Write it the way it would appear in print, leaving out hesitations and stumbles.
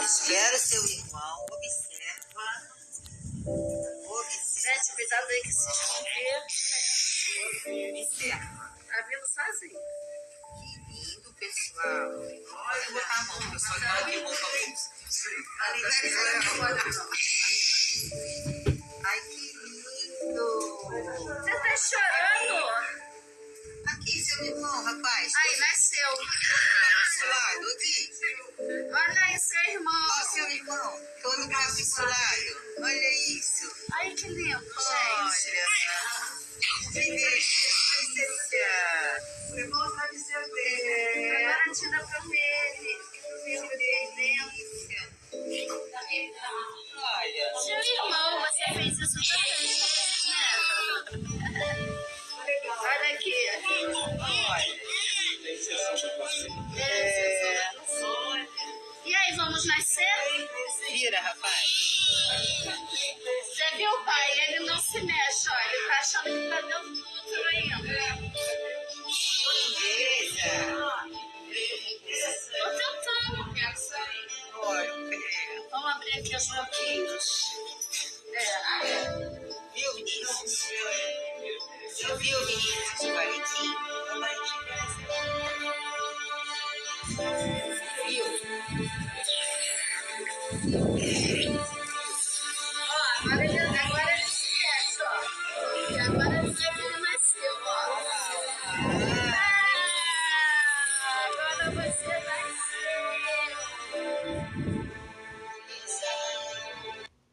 Espera o seu irmão, observa. Gente, cuidado aí que se esconder. Observa. Tá vindo sozinho. Que lindo, pessoal. Olha, vou botar a mão, pessoal. Olha que roupa bonita. Ai, que lindo. Você tá chorando? Aqui, seu irmão, rapaz. Aí, nasceu. Capsulado, aqui. Olha aí, seu irmão. Olha seu irmão, todo capsulado. Olha isso. Ai, que lindo, gente. Olha. Que delícia. O irmão tá de seu dedo. Agora tira pra ver ele. Que delícia. Olha. Seu irmão, você fez isso também, né? Olha aqui. E aí, vamos nascer? Vira, rapaz. Você viu, pai? Ele não se mexe, ó. Ele tá achando que tá dentro do útero ainda. Beleza. Tô tentando. Olha, Vamos abrir aqui os bloquinhos. viu, Vinícius? Você viu, Vinícius, o palitinho? Viu?